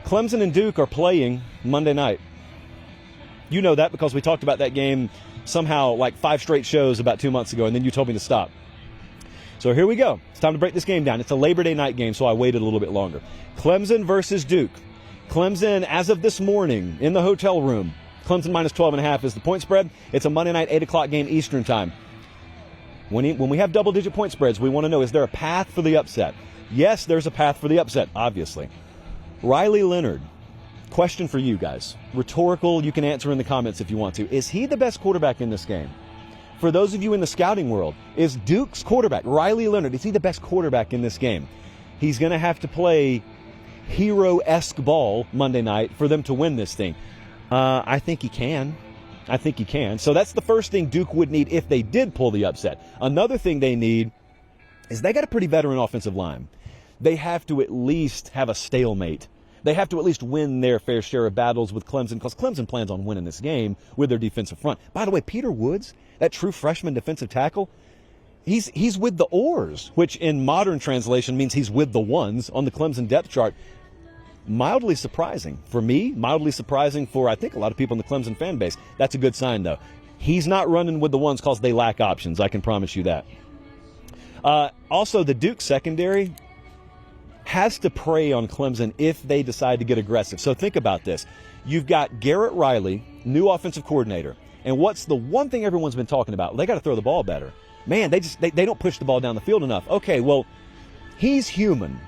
Clemson and Duke are playing Monday night. You know that because we talked about that game somehow like 5 straight shows about 2 months ago, and then you told me to stop. So here we go. It's time to break this game down. It's a Labor Day night game, so I waited a little bit longer. Clemson versus Duke. Clemson, as of this morning, in the hotel room, Clemson minus 12.5 is the point spread. It's a Monday night, 8 o'clock game Eastern time. When we have double-digit point spreads, we want to know, is there a path for the upset? Yes, there's a path for the upset, obviously. Riley Leonard, question for you guys. Rhetorical, you can answer in the comments if you want to. Is he the best quarterback in this game? For those of you in the scouting world, is Duke's quarterback, Riley Leonard, is he the best quarterback in this game? He's going to have to play hero-esque ball Monday night for them to win this thing. I think he can. So that's the first thing Duke would need if they did pull the upset. Another thing they need is they got a pretty veteran offensive line. They have to at least have a stalemate. They have to at least win their fair share of battles with Clemson, because Clemson plans on winning this game with their defensive front. By the way, Peter Woods, that true freshman defensive tackle, he's with the oars, which in modern translation means he's with the ones on the Clemson depth chart. Mildly surprising for me, mildly surprising for, I think, a lot of people in the Clemson fan base. That's a good sign, though. He's not running with the ones because they lack options. I can promise you that. Also, the Duke secondary has to prey on Clemson if they decide to get aggressive. So think about this. You've got Garrett Riley, new offensive coordinator. And what's the one thing everyone's been talking about? They got to throw the ball better. Man, they don't push the ball down the field enough. Okay, well, he's human.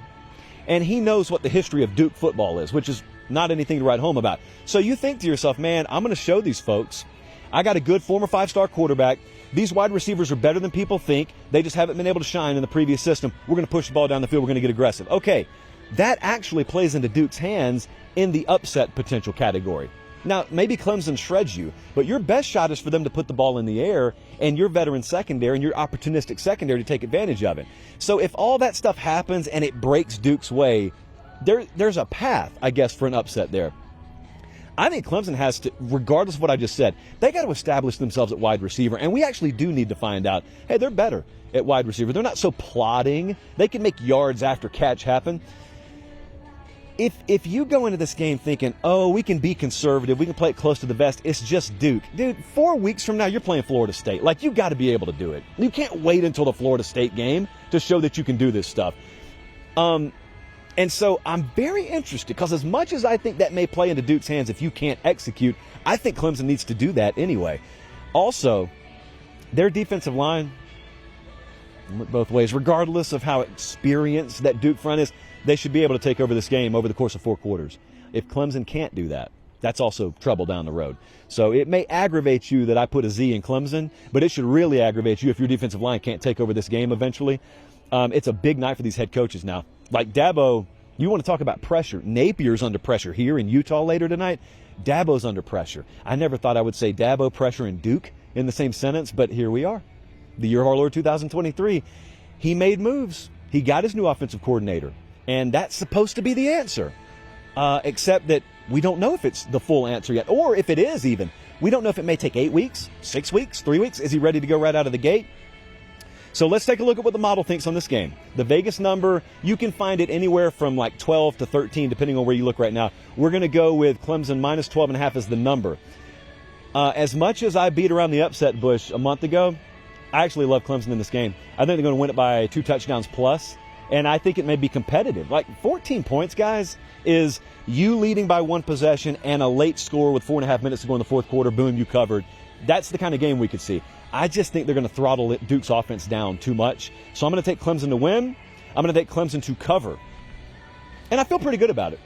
And he knows what the history of Duke football is, which is not anything to write home about. So you think to yourself, man, I'm going to show these folks. I got a good former 5-star quarterback. These wide receivers are better than people think. They just haven't been able to shine in the previous system. We're going to push the ball down the field. We're going to get aggressive. Okay, that actually plays into Duke's hands in the upset potential category. Now, maybe Clemson shreds you, but your best shot is for them to put the ball in the air and your veteran secondary and your opportunistic secondary to take advantage of it. So if all that stuff happens and it breaks Duke's way, there's a path, I guess, for an upset there. I think Clemson has to, regardless of what I just said, they got to establish themselves at wide receiver, and we actually do need to find out, hey, they're better at wide receiver. They're not so plodding. They can make yards after catch happen. If you go into this game thinking, oh, we can be conservative, we can play it close to the vest, it's just Duke. Dude, 4 weeks from now, you're playing Florida State. Like, you got to be able to do it. You can't wait until the Florida State game to show that you can do this stuff. And so I'm very interested, because as much as I think that may play into Duke's hands if you can't execute, I think Clemson needs to do that anyway. Also, their defensive line, both ways, regardless of how experienced that Duke front is, they should be able to take over this game over the course of 4 quarters. If Clemson can't do that, that's also trouble down the road. So it may aggravate you that I put a Z in Clemson, but it should really aggravate you if your defensive line can't take over this game eventually. It's a big night for these head coaches now. Like Dabo, you want to talk about pressure. Napier's under pressure here in Utah later tonight. Dabo's under pressure. I never thought I would say Dabo, pressure, and Duke in the same sentence, but here we are. The year of our Lord 2023. He made moves. He got his new offensive coordinator. And that's supposed to be the answer, except that we don't know if it's the full answer yet, or if it is even. We don't know if it may take 8 weeks, 6 weeks, 3 weeks. Is he ready to go right out of the gate? So let's take a look at what the model thinks on this game. The Vegas number, you can find it anywhere from like 12 to 13, depending on where you look right now. We're going to go with Clemson minus 12.5 as the number. As much as I beat around the upset bush a month ago, I actually love Clemson in this game. I think they're going to win it by 2 touchdowns plus. And I think it may be competitive. Like 14 points, guys, is you leading by 1 possession and a late score with 4.5 minutes to go in the fourth quarter. Boom, you covered. That's the kind of game we could see. I just think they're going to throttle Duke's offense down too much. So I'm going to take Clemson to win. I'm going to take Clemson to cover. And I feel pretty good about it.